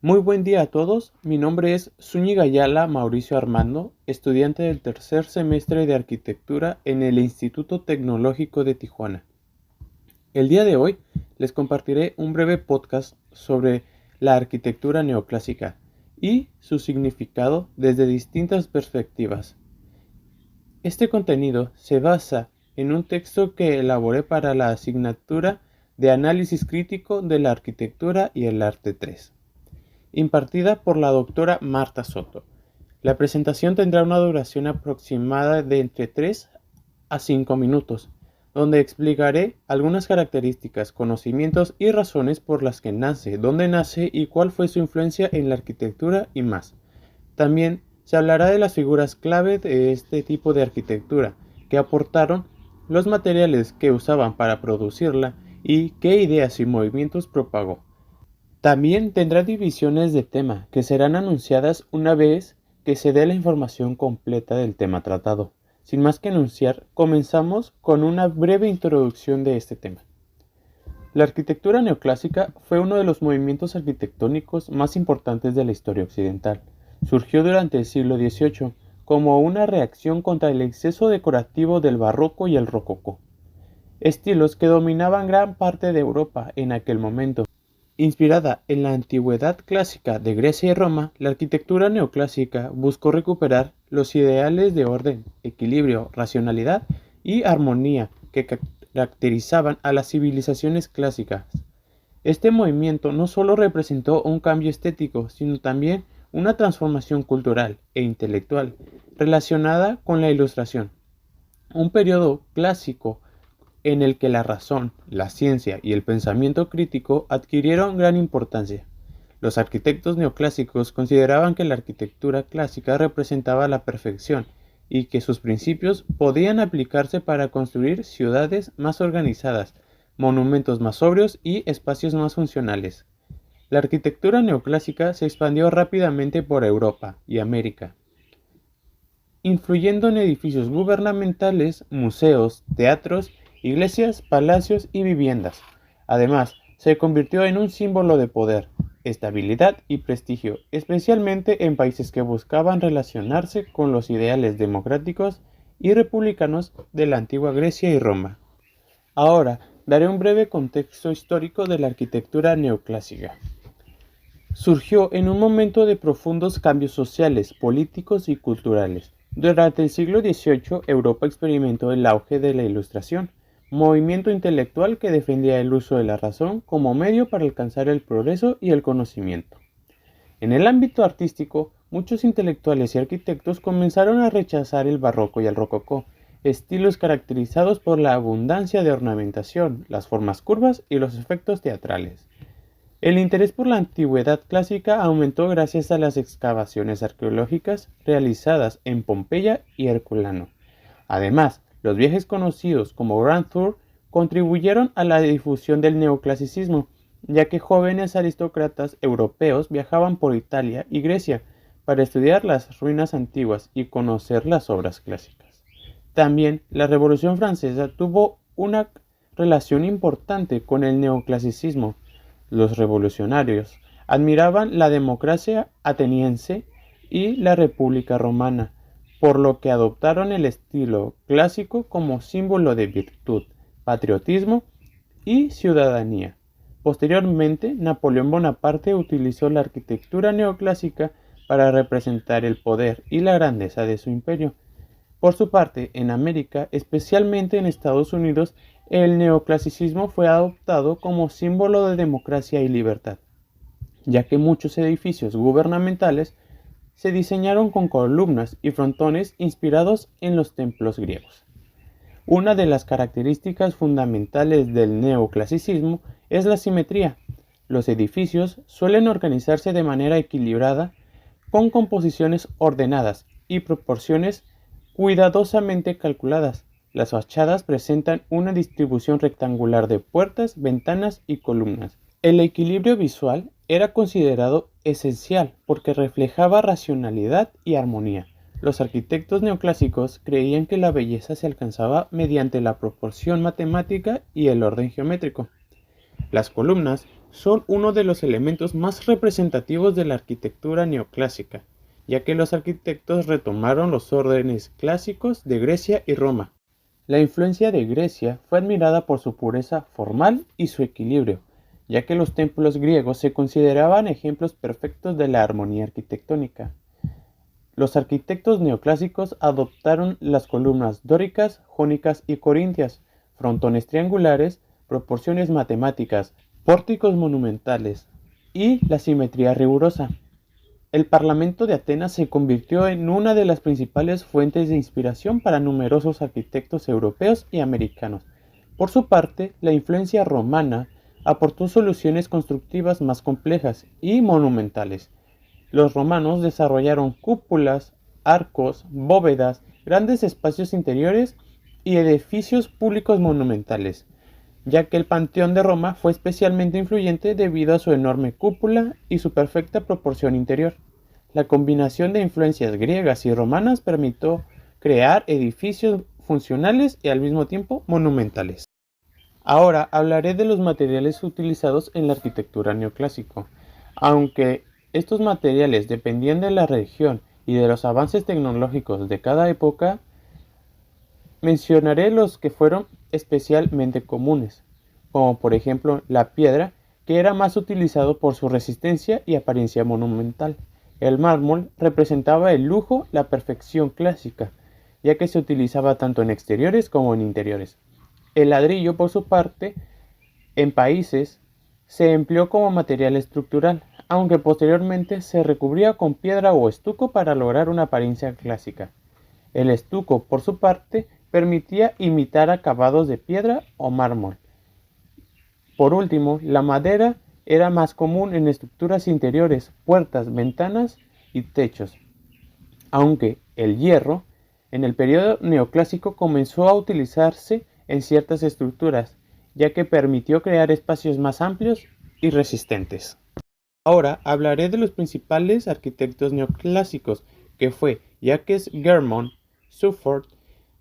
Muy buen día a todos, mi nombre es Zúñiga Ayala Mauricio Armando, estudiante del tercer semestre de Arquitectura en el Instituto Tecnológico de Tijuana. El día de hoy les compartiré un breve podcast sobre la arquitectura neoclásica y su significado desde distintas perspectivas. Este contenido se basa en un texto que elaboré para la asignatura de Análisis Crítico de la Arquitectura y el Arte 3, impartida por la doctora Marta Soto. La presentación tendrá una duración aproximada de entre 3 a 5 minutos, donde explicaré algunas características, conocimientos y razones por las que nace, dónde nace y cuál fue su influencia en la arquitectura y más. También se hablará de las figuras clave de este tipo de arquitectura, que aportaron, los materiales que usaban para producirla y qué ideas y movimientos propagó. También tendrá divisiones de tema que serán anunciadas una vez que se dé la información completa del tema tratado. Sin más que anunciar, comenzamos con una breve introducción de este tema. La arquitectura neoclásica fue uno de los movimientos arquitectónicos más importantes de la historia occidental. Surgió durante el siglo XVIII como una reacción contra el exceso decorativo del barroco y el rococó, estilos que dominaban gran parte de Europa en aquel momento. Inspirada en la antigüedad clásica de Grecia y Roma, la arquitectura neoclásica buscó recuperar los ideales de orden, equilibrio, racionalidad y armonía que caracterizaban a las civilizaciones clásicas. Este movimiento no solo representó un cambio estético, sino también una transformación cultural e intelectual relacionada con la Ilustración, un periodo clásico en el que la razón, la ciencia y el pensamiento crítico adquirieron gran importancia. Los arquitectos neoclásicos consideraban que la arquitectura clásica representaba la perfección y que sus principios podían aplicarse para construir ciudades más organizadas, monumentos más sobrios y espacios más funcionales. La arquitectura neoclásica se expandió rápidamente por Europa y América, influyendo en edificios gubernamentales, museos, teatros, iglesias, palacios y viviendas. Además, se convirtió en un símbolo de poder, estabilidad y prestigio, especialmente en países que buscaban relacionarse con los ideales democráticos y republicanos de la antigua Grecia y Roma. Ahora, daré un breve contexto histórico de la arquitectura neoclásica. Surgió en un momento de profundos cambios sociales, políticos y culturales. Durante el siglo XVIII, Europa experimentó el auge de la Ilustración, movimiento intelectual que defendía el uso de la razón como medio para alcanzar el progreso y el conocimiento. En el ámbito artístico, muchos intelectuales y arquitectos comenzaron a rechazar el barroco y el rococó, estilos caracterizados por la abundancia de ornamentación, las formas curvas y los efectos teatrales. El interés por la antigüedad clásica aumentó gracias a las excavaciones arqueológicas realizadas en Pompeya y Herculano. Además, los viajes conocidos como Grand Tour contribuyeron a la difusión del neoclasicismo, ya que jóvenes aristócratas europeos viajaban por Italia y Grecia para estudiar las ruinas antiguas y conocer las obras clásicas. También la Revolución Francesa tuvo una relación importante con el neoclasicismo. Los revolucionarios admiraban la democracia ateniense y la República Romana, por lo que adoptaron el estilo clásico como símbolo de virtud, patriotismo y ciudadanía. Posteriormente, Napoleón Bonaparte utilizó la arquitectura neoclásica para representar el poder y la grandeza de su imperio. Por su parte, en América, especialmente en Estados Unidos, el neoclasicismo fue adoptado como símbolo de democracia y libertad, ya que muchos edificios gubernamentales se diseñaron con columnas y frontones inspirados en los templos griegos. Una de las características fundamentales del neoclasicismo es la simetría. Los edificios suelen organizarse de manera equilibrada, con composiciones ordenadas y proporciones cuidadosamente calculadas. Las fachadas presentan una distribución rectangular de puertas, ventanas y columnas. El equilibrio visual era considerado esencial porque reflejaba racionalidad y armonía. Los arquitectos neoclásicos creían que la belleza se alcanzaba mediante la proporción matemática y el orden geométrico. Las columnas son uno de los elementos más representativos de la arquitectura neoclásica, ya que los arquitectos retomaron los órdenes clásicos de Grecia y Roma. La influencia de Grecia fue admirada por su pureza formal y su equilibrio, ya que los templos griegos se consideraban ejemplos perfectos de la armonía arquitectónica. Los arquitectos neoclásicos adoptaron las columnas dóricas, jónicas y corintias, frontones triangulares, proporciones matemáticas, pórticos monumentales y la simetría rigurosa. El Parlamento de Atenas se convirtió en una de las principales fuentes de inspiración para numerosos arquitectos europeos y americanos. Por su parte, la influencia romana aportó soluciones constructivas más complejas y monumentales. Los romanos desarrollaron cúpulas, arcos, bóvedas, grandes espacios interiores y edificios públicos monumentales, ya que el Panteón de Roma fue especialmente influyente debido a su enorme cúpula y su perfecta proporción interior. La combinación de influencias griegas y romanas permitió crear edificios funcionales y al mismo tiempo monumentales. Ahora hablaré de los materiales utilizados en la arquitectura neoclásico. Aunque estos materiales dependían de la región y de los avances tecnológicos de cada época, mencionaré los que fueron especialmente comunes, como por ejemplo la piedra, que era más utilizado por su resistencia y apariencia monumental. El mármol representaba el lujo, la perfección clásica, ya que se utilizaba tanto en exteriores como en interiores. El ladrillo, por su parte, en países, se empleó como material estructural, aunque posteriormente se recubría con piedra o estuco para lograr una apariencia clásica. El estuco, por su parte, permitía imitar acabados de piedra o mármol. Por último, la madera era más común en estructuras interiores, puertas, ventanas y techos, aunque el hierro, en el periodo neoclásico, comenzó a utilizarse en ciertas estructuras, ya que permitió crear espacios más amplios y resistentes. Ahora hablaré de los principales arquitectos neoclásicos, que fue Jacques Germain Suffort.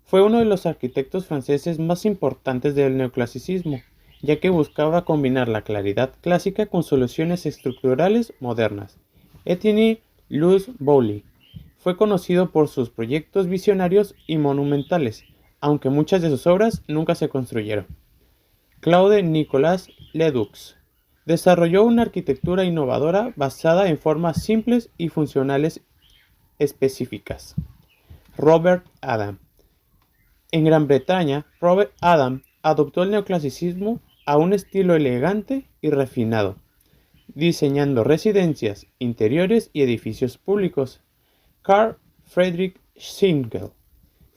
Fue uno de los arquitectos franceses más importantes del neoclasicismo, ya que buscaba combinar la claridad clásica con soluciones estructurales modernas. Étienne Louis Boulle fue conocido por sus proyectos visionarios y monumentales, aunque muchas de sus obras nunca se construyeron. Claude Nicolas Ledoux desarrolló una arquitectura innovadora basada en formas simples y funcionales específicas. Robert Adam. En Gran Bretaña, Robert Adam adoptó el neoclasicismo a un estilo elegante y refinado, diseñando residencias, interiores y edificios públicos. Carl Friedrich Schinkel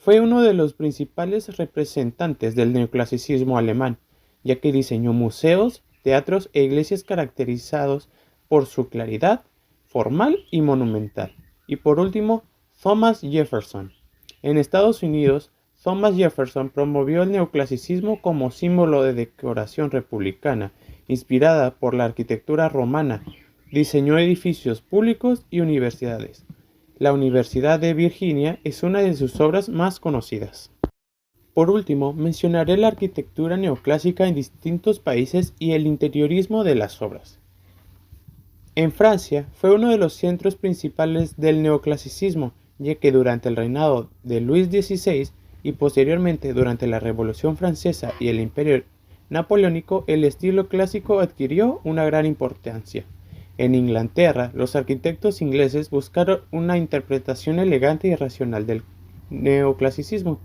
fue uno de los principales representantes del neoclasicismo alemán, ya que diseñó museos, teatros e iglesias caracterizados por su claridad formal y monumental. Y por último, Thomas Jefferson. En Estados Unidos, Thomas Jefferson promovió el neoclasicismo como símbolo de decoración republicana, inspirada por la arquitectura romana. Diseñó edificios públicos y universidades. La Universidad de Virginia es una de sus obras más conocidas. Por último, mencionaré la arquitectura neoclásica en distintos países y el interiorismo de las obras. En Francia fue uno de los centros principales del neoclasicismo, ya que durante el reinado de Luis XVI y posteriormente durante la Revolución Francesa y el Imperio Napoleónico, el estilo clásico adquirió una gran importancia. En Inglaterra, los arquitectos ingleses buscaron una interpretación elegante y racional del neoclasicismo.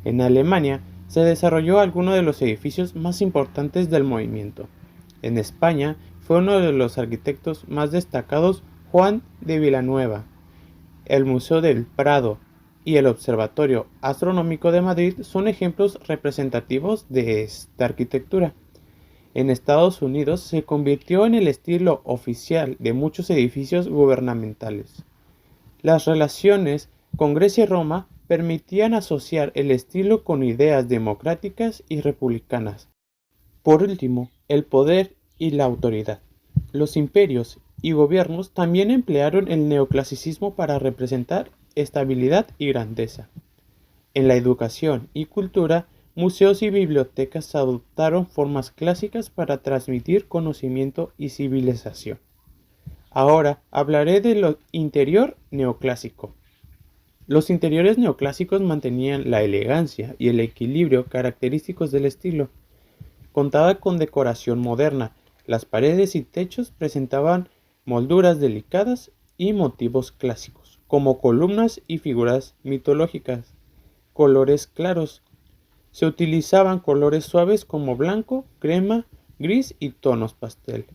En Alemania se desarrolló alguno de los edificios más importantes del movimiento. En España fue uno de los arquitectos más destacados Juan de Villanueva. El Museo del Prado y el Observatorio Astronómico de Madrid son ejemplos representativos de esta arquitectura. En Estados Unidos se convirtió en el estilo oficial de muchos edificios gubernamentales. Las relaciones con Grecia y Roma permitían asociar el estilo con ideas democráticas y republicanas. Por último, el poder y la autoridad. Los imperios y gobiernos también emplearon el neoclasicismo para representar estabilidad y grandeza. En la educación y cultura, museos y bibliotecas adoptaron formas clásicas para transmitir conocimiento y civilización. Ahora hablaré de lo interior neoclásico. Los interiores neoclásicos mantenían la elegancia y el equilibrio característicos del estilo. Contaba con decoración moderna. Las paredes y techos presentaban molduras delicadas y motivos clásicos, como columnas y figuras mitológicas. Colores claros. Se utilizaban colores suaves como blanco, crema, gris y tonos pastel.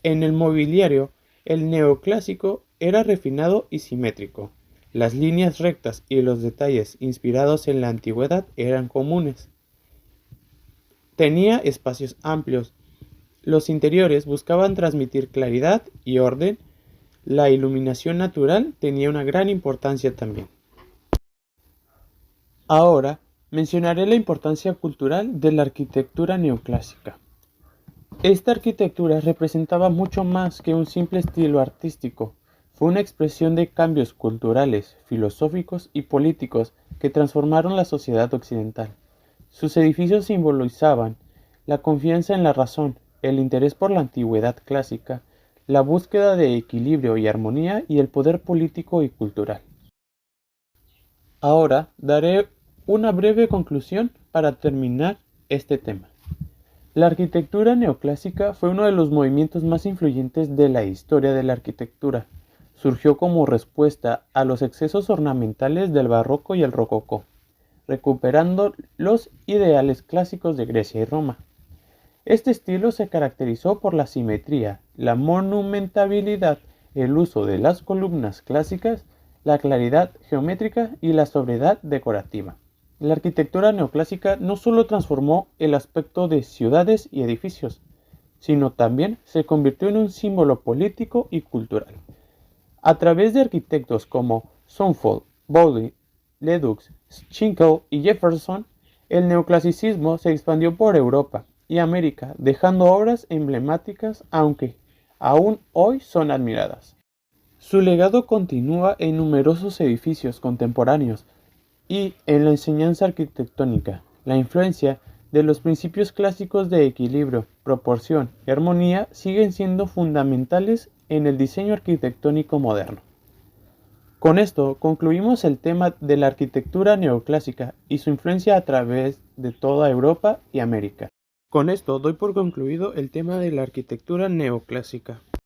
En el mobiliario, el neoclásico era refinado y simétrico. Las líneas rectas y los detalles inspirados en la antigüedad eran comunes. Tenía espacios amplios. Los interiores buscaban transmitir claridad y orden. La iluminación natural tenía una gran importancia también. Ahora mencionaré la importancia cultural de la arquitectura neoclásica. Esta arquitectura representaba mucho más que un simple estilo artístico. Fue una expresión de cambios culturales, filosóficos y políticos que transformaron la sociedad occidental. Sus edificios simbolizaban la confianza en la razón, el interés por la antigüedad clásica, la búsqueda de equilibrio y armonía y el poder político y cultural. Ahora daré una breve conclusión para terminar este tema. La arquitectura neoclásica fue uno de los movimientos más influyentes de la historia de la arquitectura. Surgió como respuesta a los excesos ornamentales del barroco y el rococó, recuperando los ideales clásicos de Grecia y Roma. Este estilo se caracterizó por la simetría, la monumentabilidad, el uso de las columnas clásicas, la claridad geométrica y la sobriedad decorativa. La arquitectura neoclásica no solo transformó el aspecto de ciudades y edificios, sino también se convirtió en un símbolo político y cultural. A través de arquitectos como Sommerfeld, Bowley, Ledoux, Schinkel y Jefferson, el neoclasicismo se expandió por Europa y América, dejando obras emblemáticas aunque aún hoy son admiradas. Su legado continúa en numerosos edificios contemporáneos y en la enseñanza arquitectónica. La influencia de los principios clásicos de equilibrio, proporción y armonía siguen siendo fundamentales en el diseño arquitectónico moderno. Con esto concluimos el tema de la arquitectura neoclásica y su influencia a través de toda Europa y América. Con esto doy por concluido el tema de la arquitectura neoclásica.